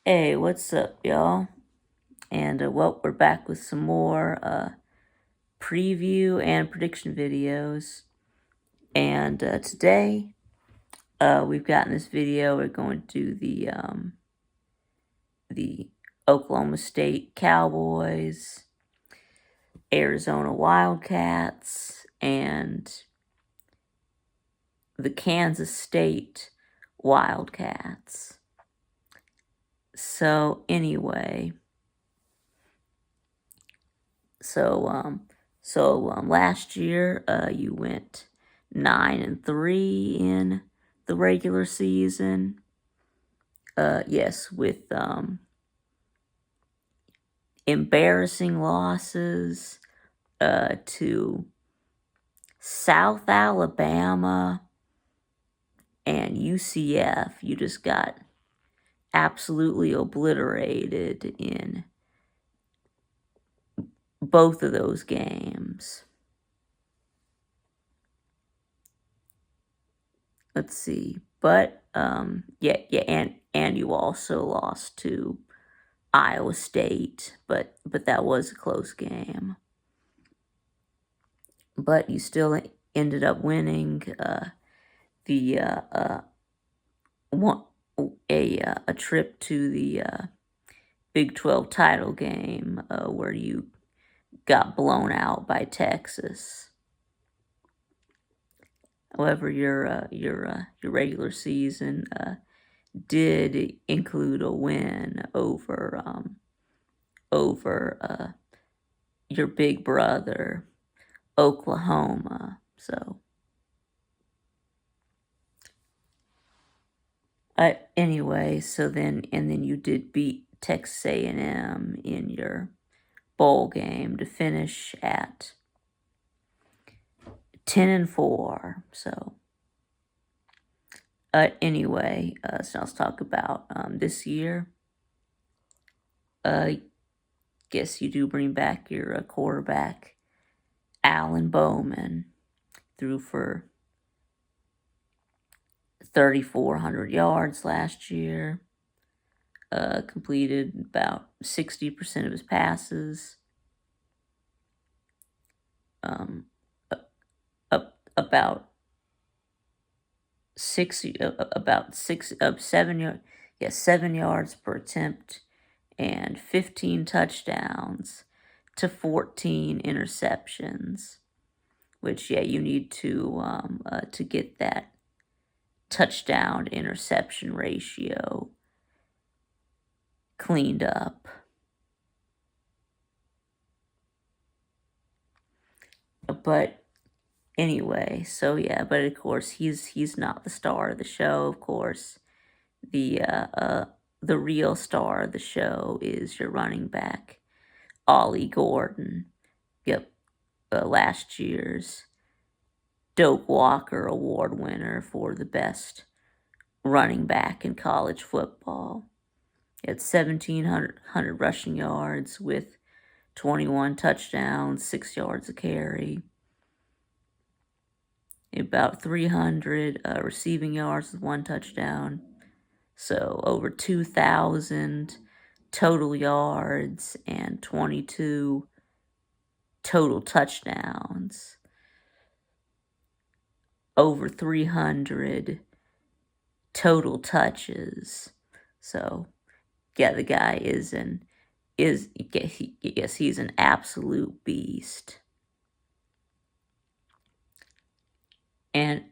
Hey, what's up, y'all? And well, we're back with some more preview and prediction videos. And today, we've got in this video, we're going to do the Oklahoma State Cowboys, Arizona Wildcats, and the Kansas State Wildcats. So anyway, last year, you went 9-3 in the regular season. Yes, with embarrassing losses to South Alabama and UCF. You just got absolutely obliterated in both of those games. Let's see. But and you also lost to Iowa State, but that was a close game. But you still ended up winning the one a trip to the Big 12 title game where you got blown out by Texas. However, your regular season did include a win over your big brother, Oklahoma. So anyway, then you did beat Texas A&M in your bowl game to finish at 10-4. So anyway, so let's talk about this year. Guess you do bring back your quarterback, Alan Bowman, threw for 3,400 yards last year. Completed about 60% of his passes. About 7 yards per attempt, and 15 touchdowns to 14 interceptions. Which you need to get that touchdown to interception ratio cleaned up. But anyway, but of course he's not the star of the show. Of course, the real star of the show is your running back, Ollie Gordon. Yep, last year's Doak Walker Award winner for the best running back in college football. He had 1,700 rushing yards with 21 touchdowns, 6 yards a carry. About 300 receiving yards with 1 touchdown. So over 2,000 total yards and 22 total touchdowns. Over 300 total touches. So the guy he's an absolute beast. And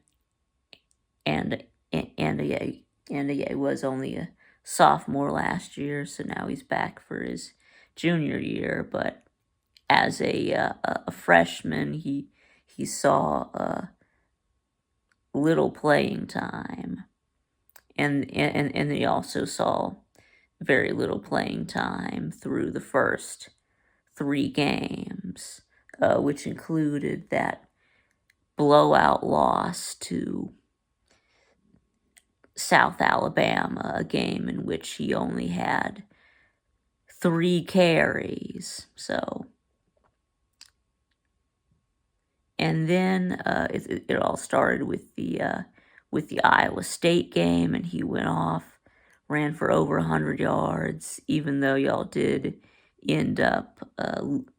he was only a sophomore last year, so now he's back for his junior year. But as a freshman, he saw little playing time, and he also saw very little playing time through the first 3 games, which included that blowout loss to South Alabama, a game in which he only had 3 carries. So, and then it all started with the Iowa State game, and he went off ran for over 100 yards, even though y'all did end up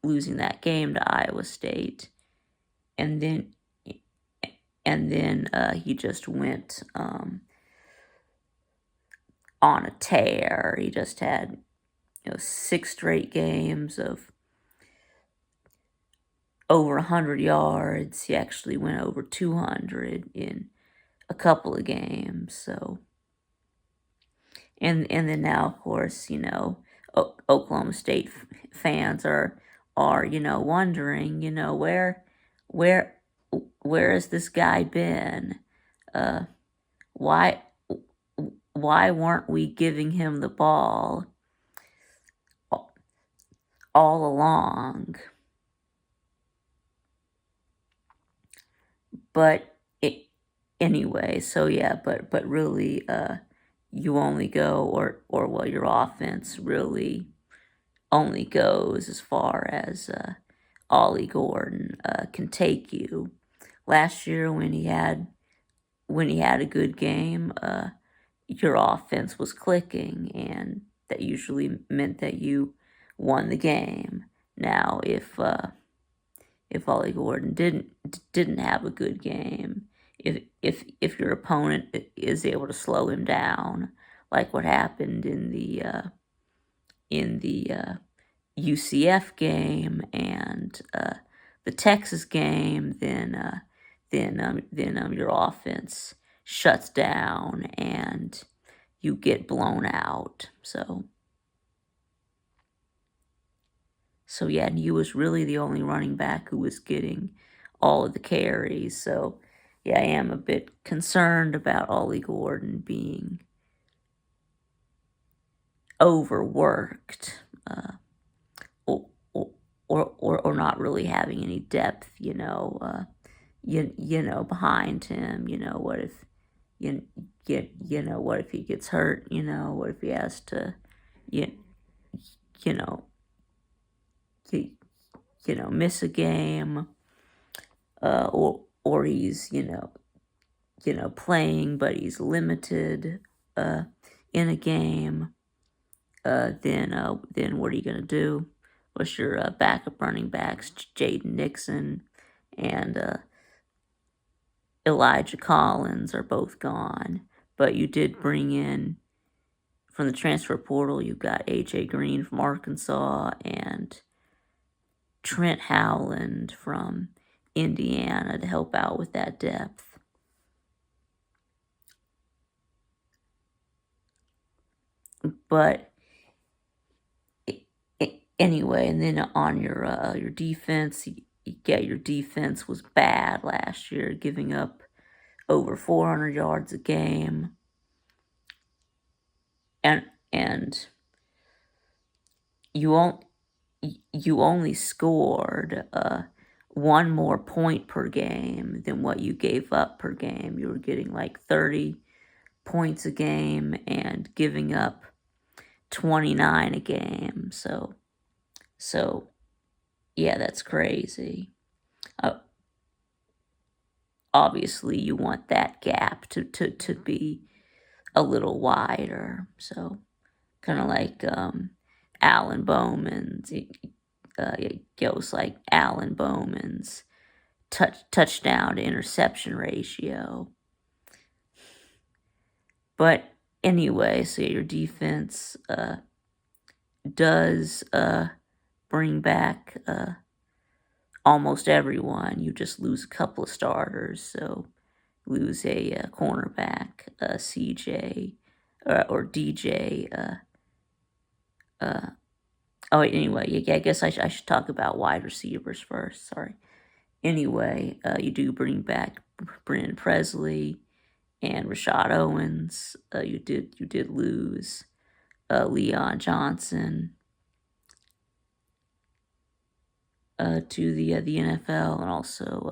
losing that game to Iowa State. And then he just went on a tear. He just had 6 straight games of over 100 yards. He actually went over 200 in a couple of games. So, and then now, of course, Oklahoma State fans are wondering, where where has this guy been? Uh, why why weren't we giving him the ball all along? But anyway, so yeah, but really, you only go, or well, your offense really only goes as far as Ollie Gordon can take you. Last year, when he had a good game, your offense was clicking, and that usually meant that you won the game. Now, if Ollie Gordon didn't have a good game, if your opponent is able to slow him down, like what happened in the UCF game and the Texas game, then your offense shuts down and you get blown out. So yeah, and he was really the only running back who was getting all of the carries. So yeah, I am a bit concerned about Ollie Gordon being overworked, or or not really having any depth, behind him. What if what if he gets hurt? What if he has to, you, you know, you, miss a game, or he's playing but he's limited in a game. Then what are you gonna do? What's your backup running backs? Jaden Nixon and Elijah Collins are both gone, but you did bring in from the transfer portal. You got AJ Green from Arkansas and Trent Howland from Indiana to help out with that depth. But anyway, and then on your defense, your defense was bad last year, giving up over 400 yards a game, and you only scored one more point per game than what you gave up per game. You were getting like 30 points a game and giving up 29 a game. So yeah, that's crazy. Obviously, you want that gap to be a little wider. So kind of like Alan Bowman's. It goes like Alan Bowman's touchdown to interception ratio. But anyway, so your defense does bring back almost everyone. You just lose a couple of starters. So lose a cornerback, CJ or DJ. Oh, anyway, yeah, I guess I should talk about wide receivers first. Sorry. Anyway, you do bring back Brennan Presley and Rashad Owens. You did lose Leon Johnson to the NFL, and also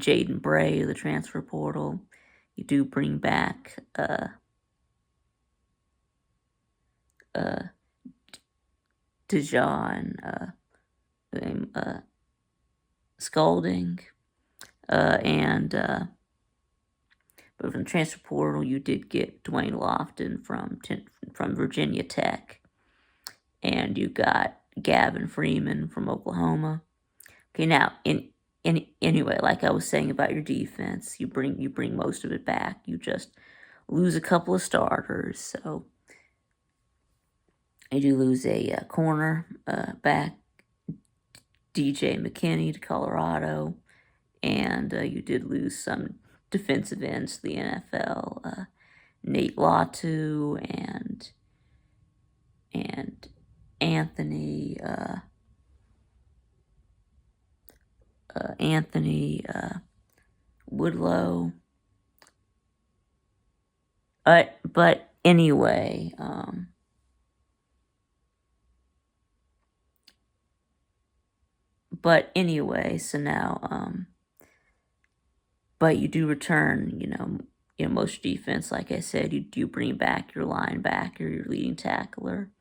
Jaden Bray, the transfer portal. You do bring back Dijon Scalding, and But from the transfer portal, you did get Dwayne Lofton from Virginia Tech, and you got Gavin Freeman from Oklahoma. Okay, now anyway, like I was saying about your defense, you bring most of it back. You just lose a couple of starters, so you do lose a corner back, DJ McKinney to Colorado, and you did lose some defensive ends to the NFL, Nate Latu and Anthony Woodlow. But anyway, so now, but you do return, most defense, like I said, you do bring back your linebacker, your leading tackler,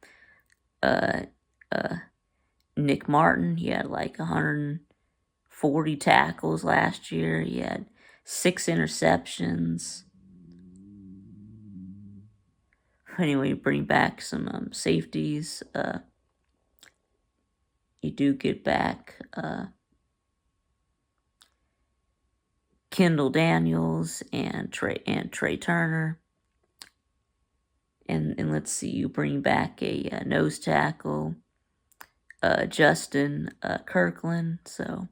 uh, Nick Martin. He had like 140 tackles last year. He had 6 interceptions. Anyway, you bring back some safeties. You do get back Kendall Daniels and Trey Turner. And let's see, you bring back a nose tackle, Justin Kirkland. So,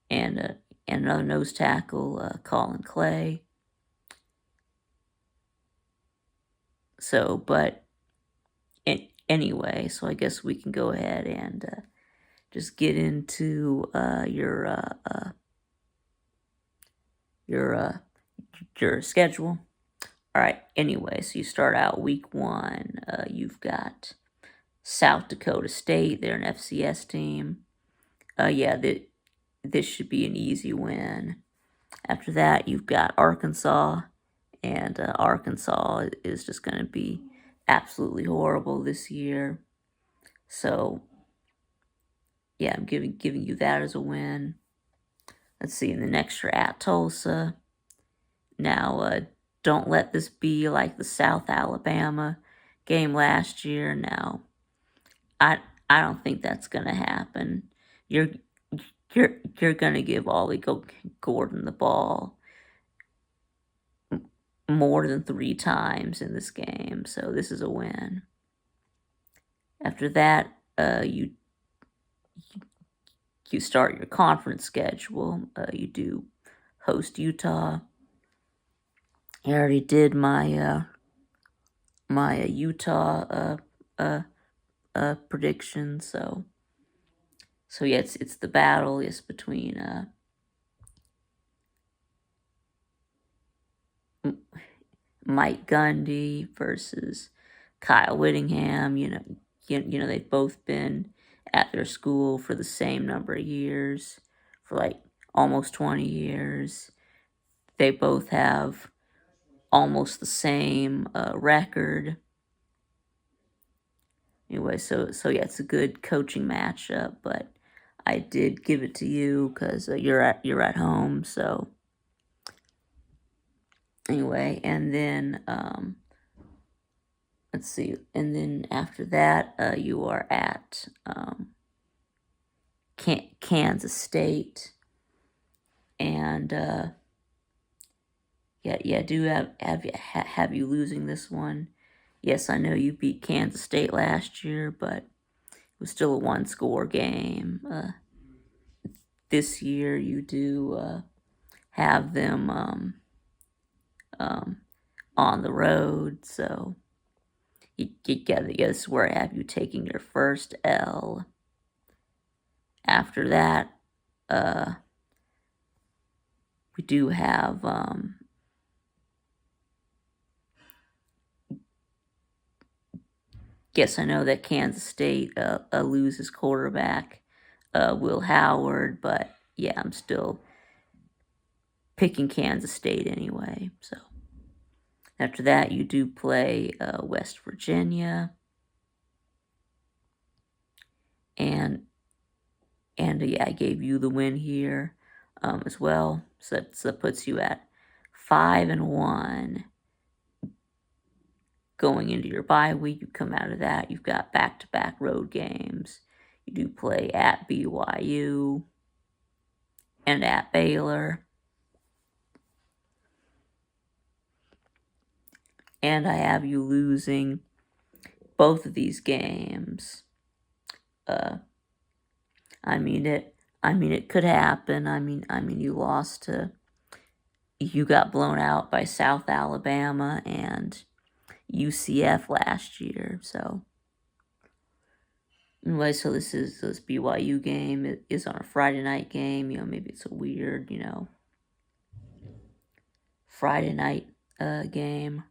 and another nose tackle, Colin Clay. So, but anyway, so I guess we can go ahead and just get into your schedule. All right. Anyway, so you start out week 1. You've got South Dakota State. They're an FCS team. Yeah, this should be an easy win. After that, you've got Arkansas, and Arkansas is just going to be absolutely horrible this year. So, yeah, I'm giving you that as a win. Let's see, in the next you're at Tulsa. Now, don't let this be like the South Alabama game last year. Now, I don't think that's gonna happen. You're gonna give Ollie Gordon the ball more than 3 times in this game, so this is a win. After that, you start your conference schedule. You do host Utah. I already did my Utah prediction. So yeah, it's the battle is between Mike Gundy versus Kyle Whittingham. You know they've both been at their school for the same number of years, for like almost 20 years. They both have almost the same record. Anyway, so yeah, it's a good coaching matchup, but I did give it to you because you're at home. So anyway, and then let's see, and then after that, you are at Kansas State, and yeah, do have you losing this one? Yes, I know you beat Kansas State last year, but it was still a 1-score game. This year, you do have them on the road, so this is where I have you taking your first L. After that, we do have yes, I know that Kansas State loses quarterback Will Howard, but yeah, I'm still picking Kansas State anyway. So after that, you do play West Virginia, and yeah, I gave you the win here as well. So that puts you at 5-1 going into your bye week. You come out of that, you've got back-to-back road games. You do play at BYU and at Baylor. And I have you losing both of these games. I mean it could happen. I mean you got blown out by South Alabama and UCF last year. So anyway, so this BYU game. It is on a Friday night game. Maybe it's a weird, Friday night game.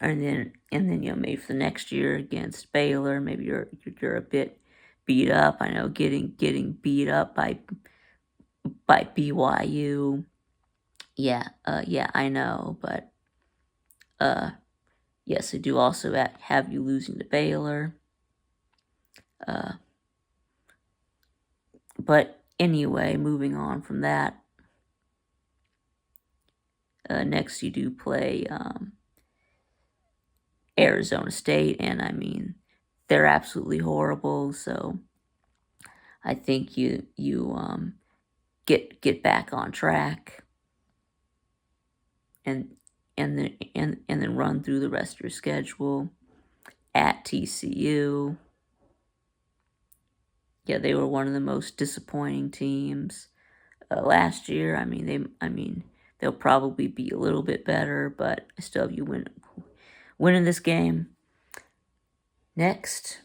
And then maybe for the next year against Baylor, maybe you're a bit beat up. I know getting beat up by BYU. Yeah, I know, but yes, I do also have you losing to Baylor. But anyway, moving on from that. Next, you do play Arizona State, and I mean they're absolutely horrible. So I think you get back on track, and then run through the rest of your schedule at TCU. Yeah, they were one of the most disappointing teams last year. I mean they'll probably be a little bit better, but I still have you winning this game. Next,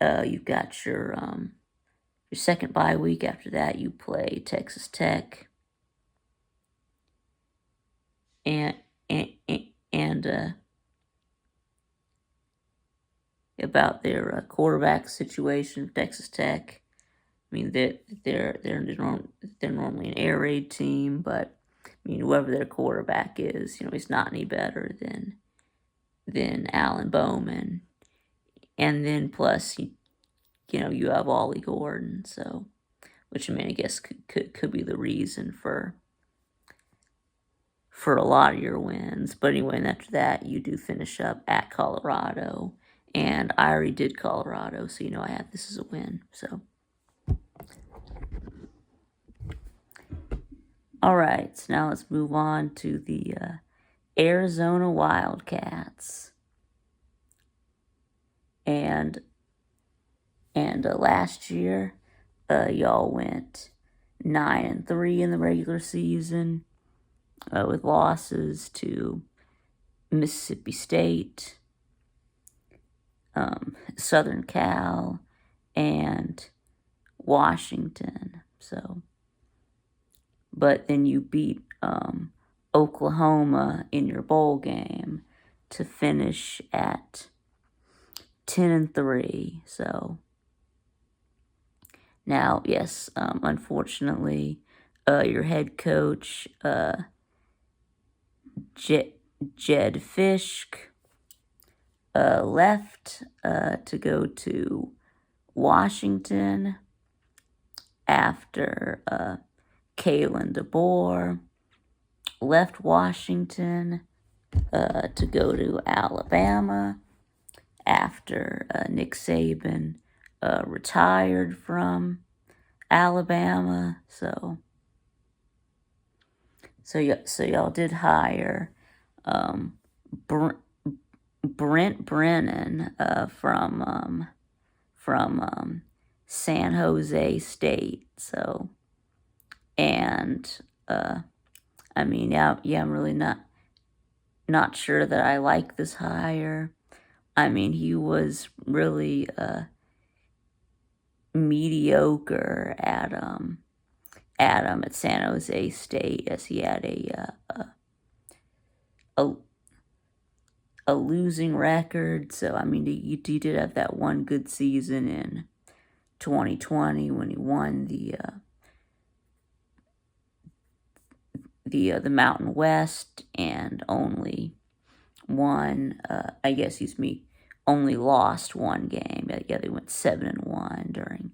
you've got your second bye week. After that, you play Texas Tech, and about their quarterback situation, Texas Tech. I mean, they're normally an air raid team, but I mean, whoever their quarterback is, he's not any better than Alan Bowman, and then plus you have Ollie Gordon, so which I guess could be the reason for a lot of your wins. But anyway, and after that, you do finish up at Colorado, and I already did Colorado, so I have this as a win. So. All right, so now let's move on to the Arizona Wildcats. And last year, y'all went 9-3 in the regular season, with losses to Mississippi State, Southern Cal, and Washington. So. But then you beat Oklahoma in your bowl game to finish at 10-3. So now, yes, unfortunately, your head coach, Jedd Fisch, left to go to Washington after Kalen DeBoer left Washington to go to Alabama after Nick Saban retired from Alabama. So y'all did hire Brent Brennan from San Jose State. So. And I'm really not sure that I like this hire. I mean, he was really mediocre at San Jose State, as he had a losing record. So I mean, he did have that one good season in 2020 when he won the Mountain West, and only only lost one game. Yeah, they went 7-1 during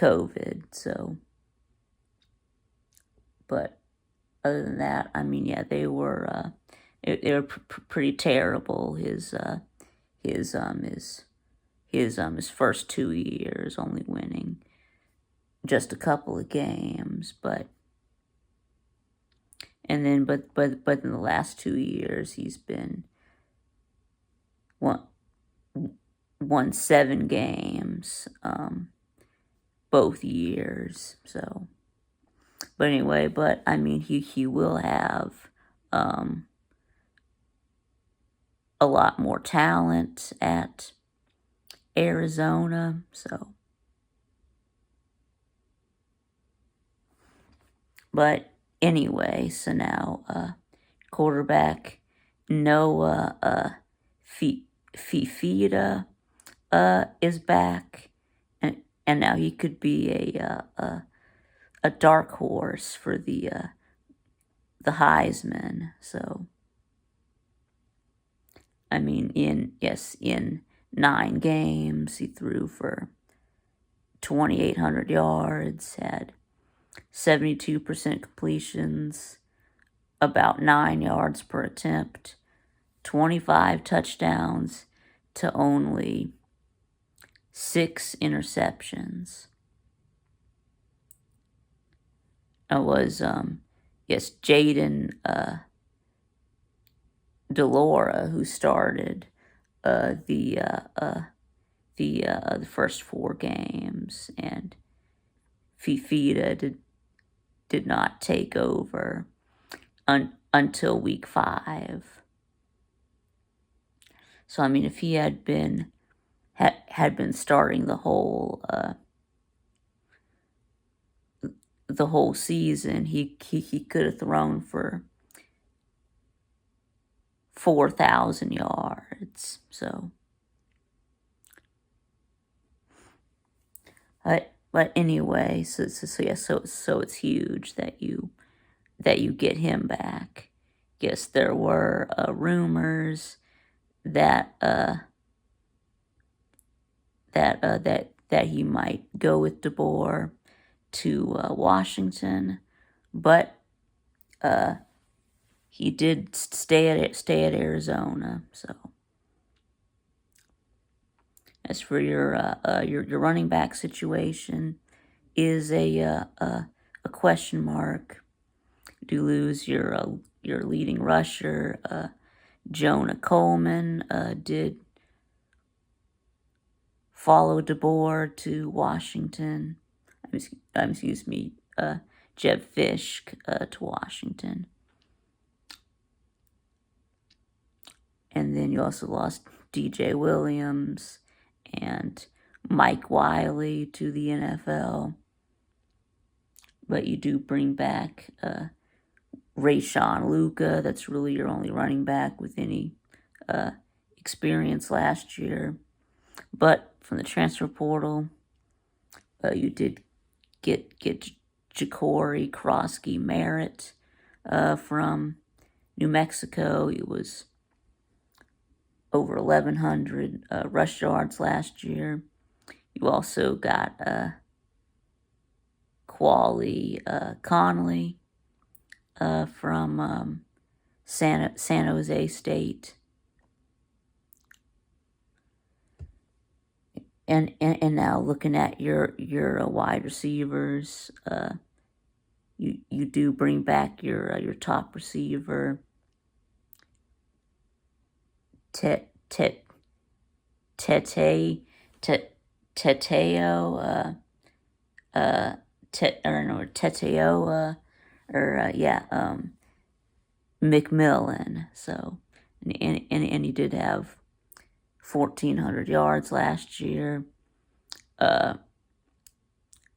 COVID. So, but other than that, I mean, yeah, they were pretty terrible. His his first 2 years, only winning just a couple of games, but in the last 2 years, he's been won won 7 games, both years. So, but anyway, but I mean, he will have um, a lot more talent at Arizona. So, but anyway, so now quarterback Noah Fifita is back, and now he could be a dark horse for the Heisman. So, I mean, in 9 games, he threw for 2,800 yards, had 72% completions, about 9 yards per attempt, 25 touchdowns to only 6 interceptions. It was, Jaden Delora who started the first 4 games, and Fifita did not take over until week 5. So I mean, if he had been starting the whole season, he could have thrown for 4,000 yards. So, but anyway, so it's huge that you get him back. Yes, there were rumors that that he might go with DeBoer to Washington, but he did stay at Arizona. So, as for your running back situation, is a question mark. You do lose your leading rusher, Jonah Coleman, did follow DeBoer to Washington. Excuse me, Jeb Fish to Washington. And then you also lost DJ Williams and Mike Wiley to the NFL. But you do bring back Rayshawn Luka. That's really your only running back with any experience last year. But from the transfer portal, you did get Ja'Cory Krosky Merritt from New Mexico. He was over 1,100 rush yards last year. You also got Quali Connolly from San Jose State. And now looking at your wide receivers, you do bring back your top receiver, Teteo, McMillan. So, and he did have 1,400 yards last year.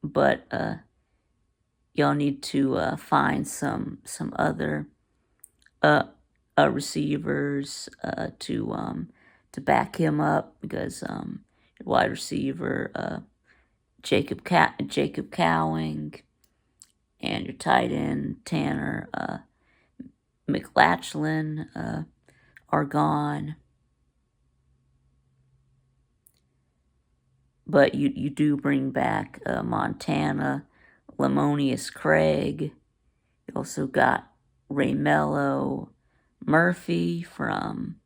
But y'all need to find some other receivers to back him up, because your wide receiver Jacob Cowing and your tight end Tanner McLachlan are gone. but you do bring back Montana, Lamonius Craig. You also got Raymello Murphy from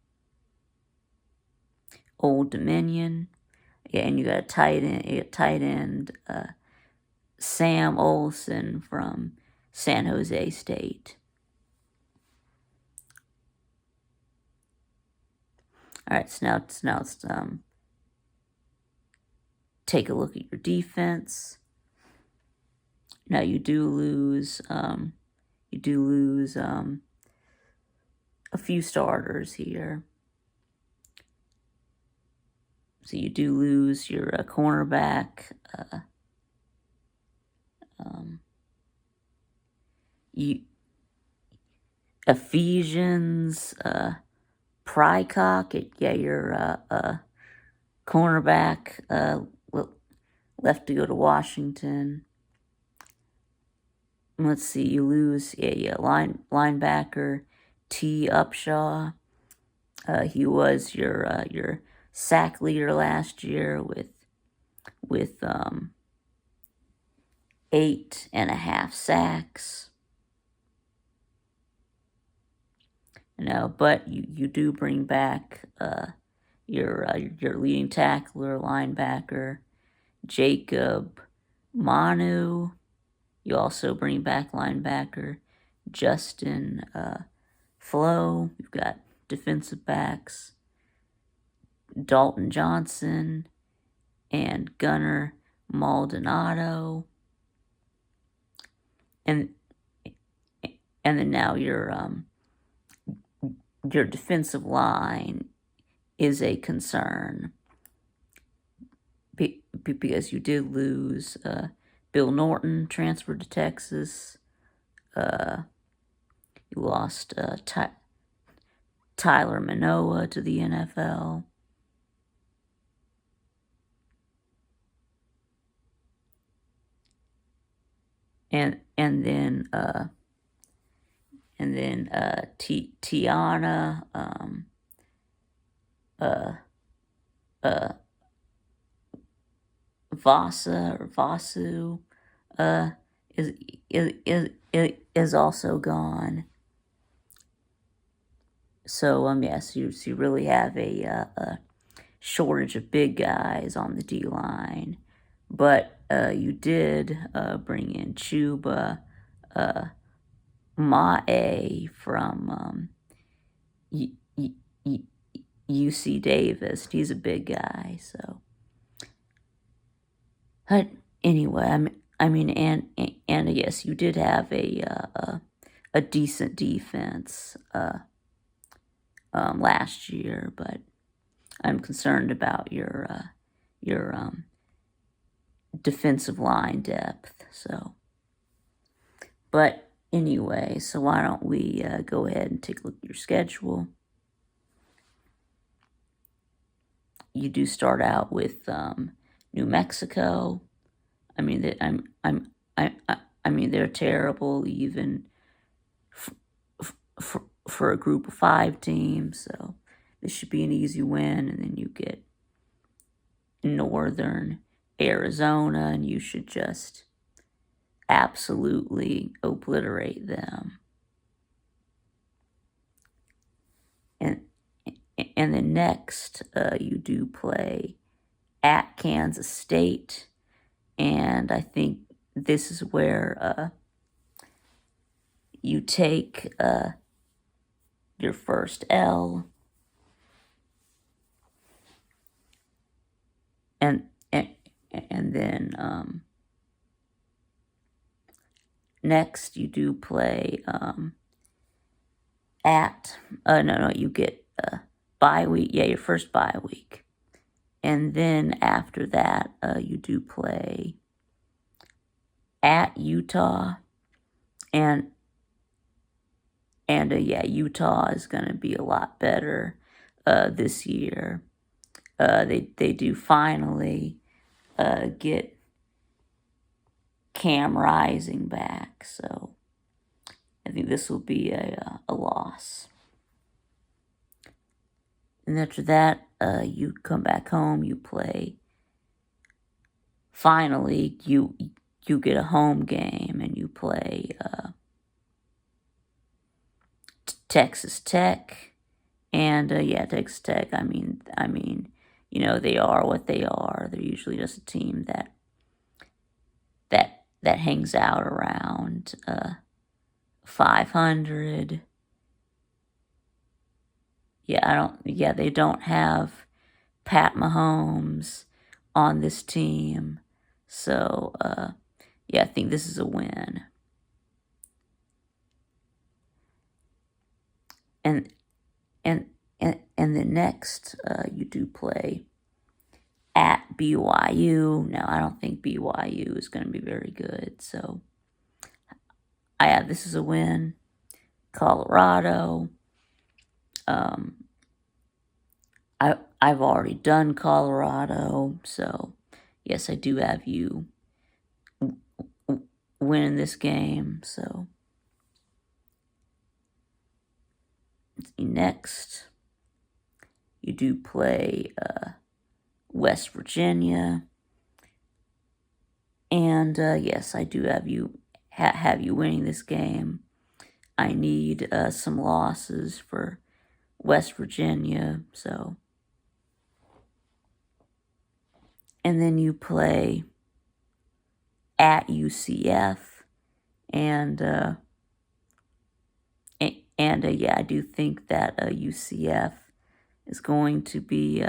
Old Dominion. Yeah, and you got a tight end Sam Olson from San Jose State. All right, so now let's take a look at your defense. Now you do lose a few starters here. So you do lose your cornerback. You Ephesians Prycock. Yeah, your cornerback left to go to Washington. Let's see, you lose linebacker T. Upshaw. He was your sack leader last year with 8.5 sacks. But you do bring back your leading tackler, linebacker Jacob Manu. You also bring back linebacker Justin Flo. You've got defensive backs Dalton Johnson and Gunnar Maldonado. And then now your defensive line is a concern because you did lose Bill Norton, transferred to Texas. You lost Tyler Manoa to the NFL. And then Tiana Vasu is also gone. So yes, you really have a shortage of big guys on the D line, but you did bring in Chuba Mae from UC Davis. He's a big guy, so. But anyway, and yes, you did have a decent defense last year, but I'm concerned about your defensive line depth. So, but anyway, so why don't we go ahead and take a look at your schedule? You do start out with New Mexico. I mean, they're terrible even for a group of 5 teams. So this should be an easy win, and then you get Northern Arizona, and you should just absolutely obliterate them. And then next, you do play at Kansas State, and I think this is where you take your first L, and then next you do play you get bye week. Yeah, your first bye week, and then after that you do play at Utah, and Utah is going to be a lot better this year. They do finally get Cam Rising back, so I think this will be a loss. And after that, you come back home, you play finally you get a home game and you play Texas Tech. And yeah, Texas Tech. They are what they are. They're usually just a team that hangs out around 500. They don't have Pat Mahomes on this team. So I think this is a win. And then next, you do play at BYU. Now, I don't think BYU is going to be very good. So, this is a win. Colorado. I've already done Colorado. So, yes, I do have you winning this game. So, next, you do play West Virginia. And yes, I do have you winning this game. I need some losses for West Virginia. So, and then you play at UCF, and I do think that UCF is going to be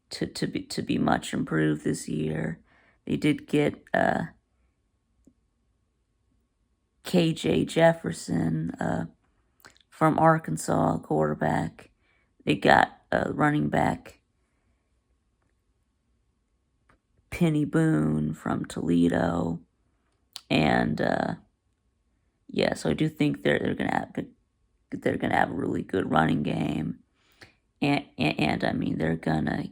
to be much improved this year. They did get KJ Jefferson from Arkansas, quarterback. They got running back Penny Boone from Toledo, and so I do think they're gonna have a really good running game, and they're gonna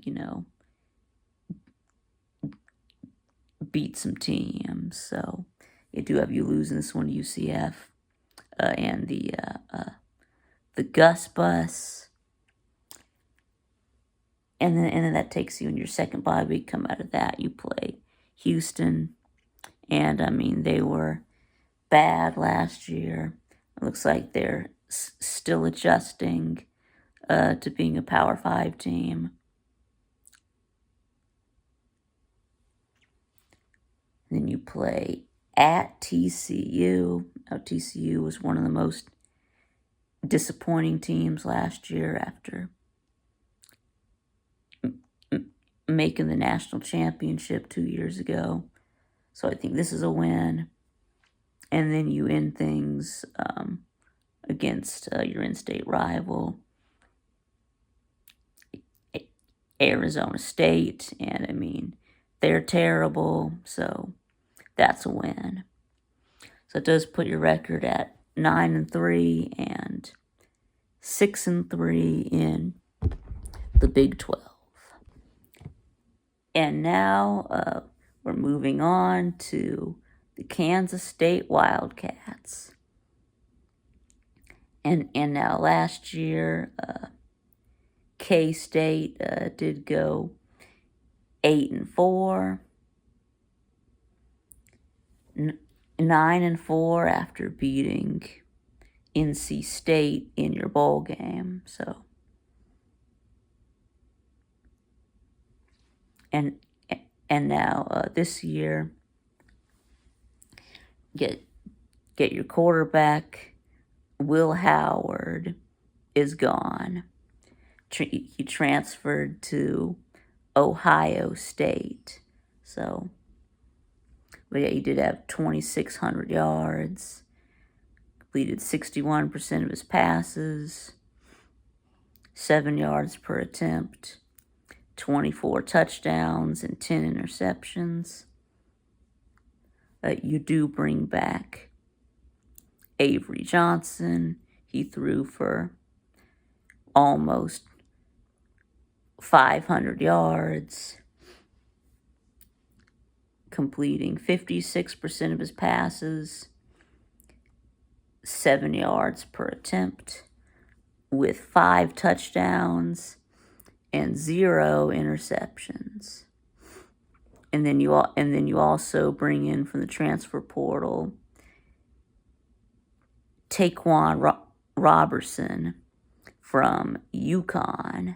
beat some teams. So I do have you losing this one to UCF, and the Gus Bus. And then that takes you in your second bye week. Come out of that, you play Houston. And they were bad last year. It looks like they're still adjusting to being a Power 5 team. And then you play at TCU. Now, TCU was one of the most disappointing teams last year after making the national championship 2 years ago. So I think this is a win. And then you end things against your in-state rival, Arizona State. And they're terrible. So that's a win. So it does put your record at 9-3 and 6-3 in the Big 12. And now we're moving on to the Kansas State Wildcats. And now last year, K-State did go 8-4, 9-4 after beating NC State in your bowl game. So, and now this year, get your quarterback Will Howard is gone. He transferred to Ohio State. So, but yeah, he did have 2,600 yards, completed 61% of his passes, 7 yards per attempt, 24 touchdowns, and 10 interceptions. You do bring back Avery Johnson. He threw for almost 500 yards, completing 56% of his passes, 7 yards per attempt, with 5 touchdowns and 0 interceptions. and then you also bring in from the transfer portal Taquan Robertson from UConn.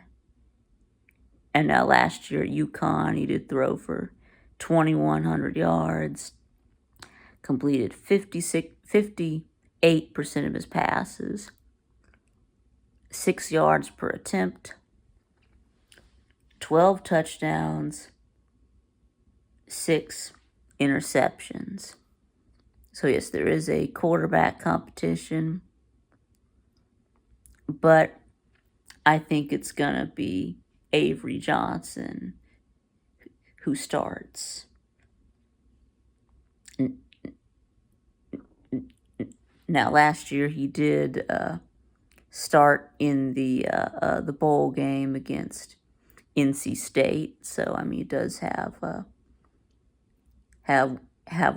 And now last year at UConn, he did throw for 2,100 yards, completed 58% of his passes, 6 yards per attempt, 12 touchdowns, 6 interceptions. So yes, there is a quarterback competition, but I think it's going to be Avery Johnson who starts. Now, last year he did start in the bowl game against NC State, so I mean he does have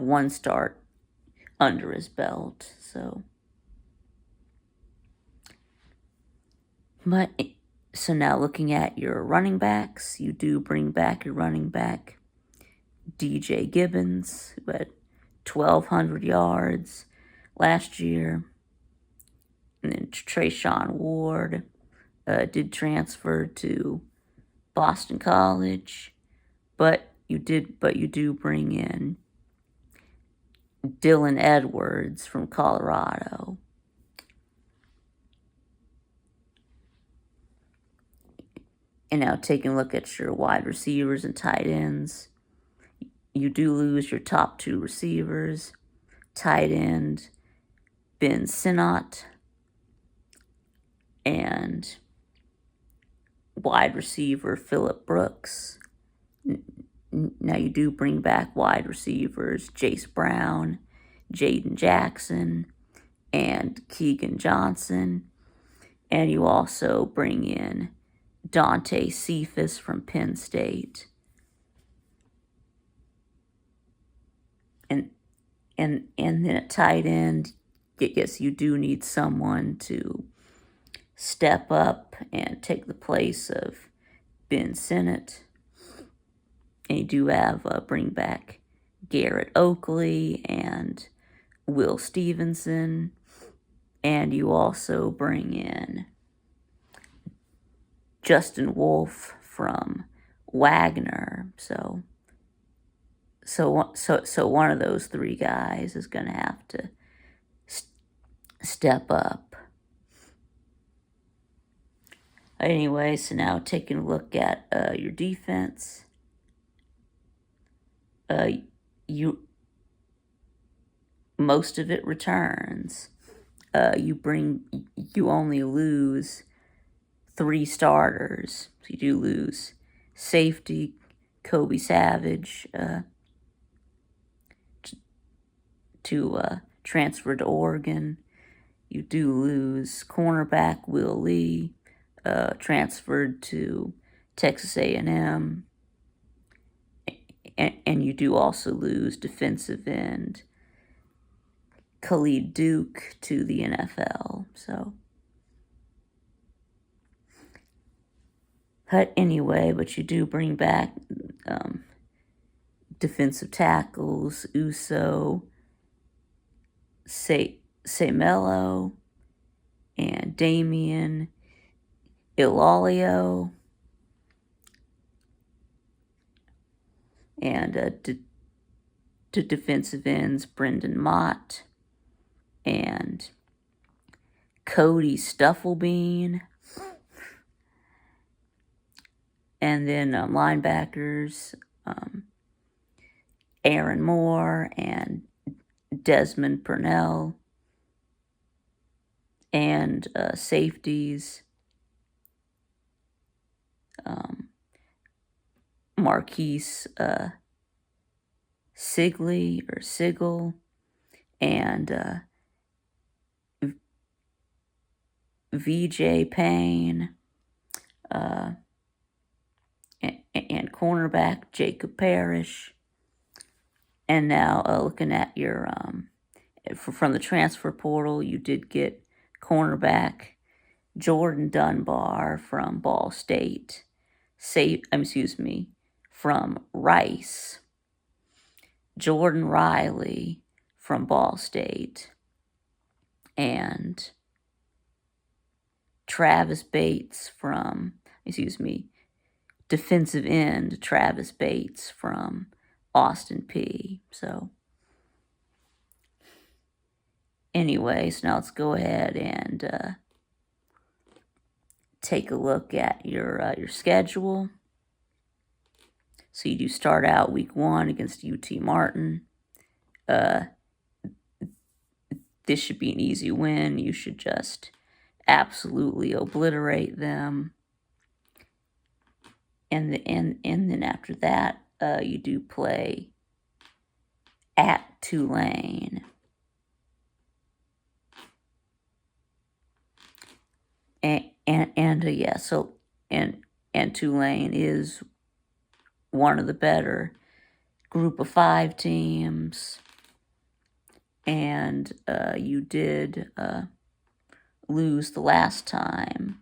one start under his belt. So now looking at your running backs, you do bring back your running back DJ Gibbons, but 1,200 yards last year. And then Trayshawn Ward did transfer to Boston College, but you do bring in Dylan Edwards from Colorado. And now taking a look at your wide receivers and tight ends, you do lose your top 2 receivers, tight end Ben Sinnott and wide receiver Phillip Brooks. Now you do bring back wide receivers Jace Brown, Jaden Jackson, and Keegan Johnson. And you also bring in Dante Cephas from Penn State. And then at tight end, yes, you do need someone to step up and take the place of Ben Sinnott. And you do have bring back Garrett Oakley and Will Stevenson. And you also bring in Justin Wolf from Wagner. So one of those 3 guys is going to have to step up. Anyway, so now taking a look at your defense, most of it returns. You only lose 3 starters. So you do lose safety Kobe Savage to transfer to Oregon. You do lose cornerback Will Lee, transferred to Texas A&M. And you do also lose defensive end Khalid Duke to the NFL. But anyway, but you do bring back defensive tackles Uso, Semelo, and Damian Ilalio. And to defensive ends, Brendan Mott and Cody Stufflebean. And then linebackers, Aaron Moore and Desmond Purnell. And safeties, Marquise Sigel and VJ Payne, and cornerback Jacob Parrish. And now looking at your from the transfer portal, you did get cornerback Jordan Dunbar from Ball State, from Rice, Jordan Riley from Ball State and Travis Bates from, defensive end Travis Bates from Austin Peay. So anyways, now let's go ahead and take a look at your schedule. So you do start out week 1 against UT Martin. This should be an easy win. You should just absolutely obliterate them. And then after that, you do play at Tulane. And Tulane is one of the better group of 5 teams. And you did lose the last time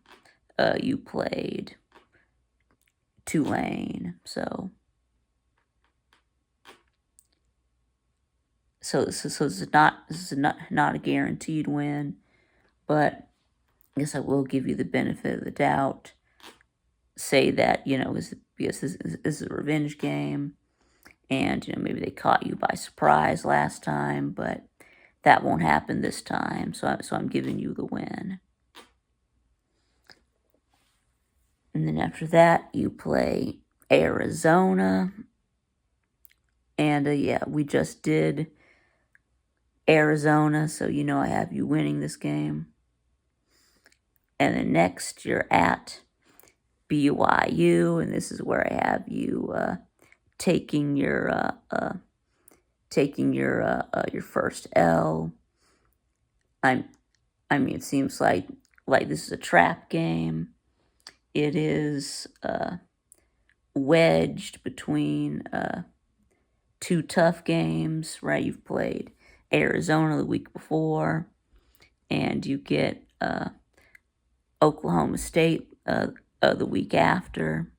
you played Tulane. So this is not a guaranteed win, but I guess I will give you the benefit of the doubt. Say that, because this is a revenge game, and maybe they caught you by surprise last time, but that won't happen this time. So I'm giving you the win. And then after that, you play Arizona. And we just did Arizona, so I have you winning this game. And then next, you're at BYU, and this is where I have you taking your first L. It seems like this is a trap game. It is wedged between 2 tough games, right? You've played Arizona the week before, and you get Oklahoma State the week after.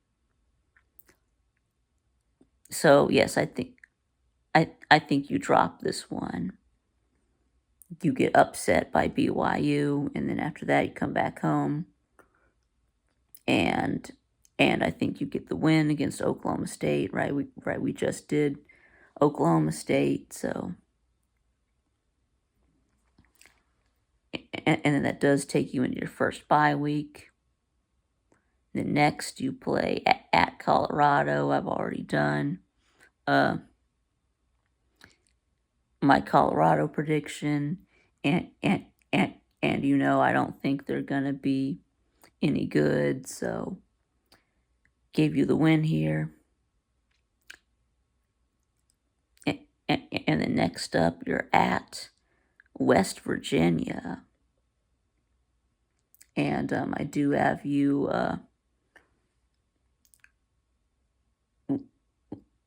So yes, I think you drop this one. You get upset by BYU, and then after that you come back home, and I think you get the win against Oklahoma State, right? We just did Oklahoma State, so and then that does take you into your first bye week. Then next you play at Colorado. I've already done my Colorado prediction, and I don't think they're gonna be any good, so gave you the win here. And then next up, you're at West Virginia, and I do have you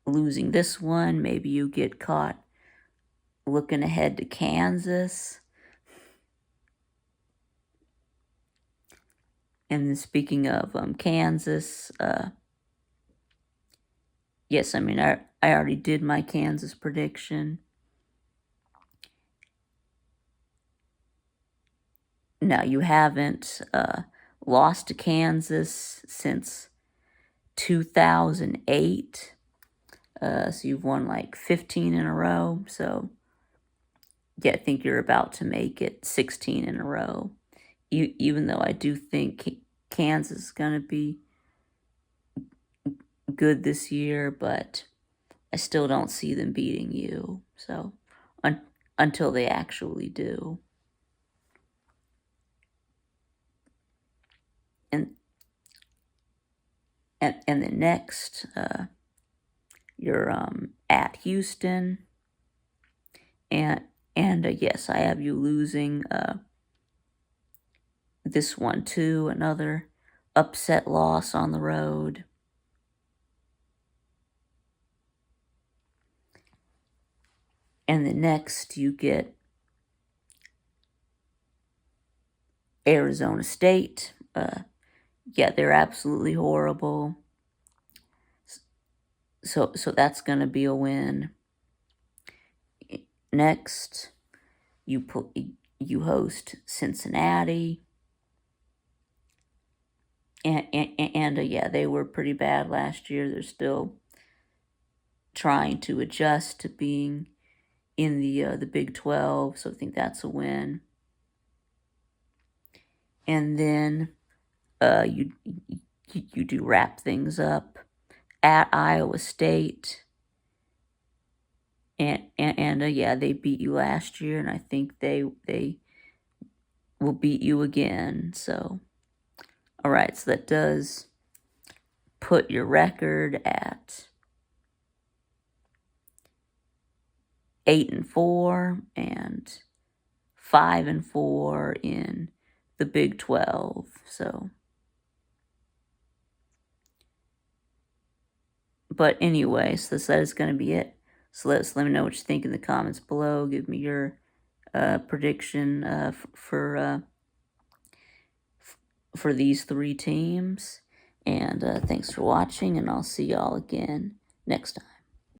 losing this one. Maybe you get caught looking ahead to Kansas. And then speaking of Kansas, yes, I already did my Kansas prediction. Now, you haven't lost to Kansas since 2008. So you've won like 15 in a row. So, yeah, I think you're about to make it 16 in a row. Even though I do think Kansas is going to be good this year, but I still don't see them beating you. So, until they actually do. And then next, you're at Houston, and yes, I have you losing this one too. Another upset loss on the road. And then next, you get Arizona State. Yeah, they're absolutely horrible. So that's going to be a win. Next, you host Cincinnati, and yeah, they were pretty bad last year. They're still trying to adjust to being in the Big 12, so I think that's a win. And then you do wrap things up at Iowa State, and yeah, they beat you last year, and I think they will beat you again. So, all right, so that does put your record at 8-4 and 5-4 in the Big 12. So, but anyway, so that is going to be it. So let me know what you think in the comments below. Give me your prediction for these three teams. And thanks for watching, and I'll see y'all again next time.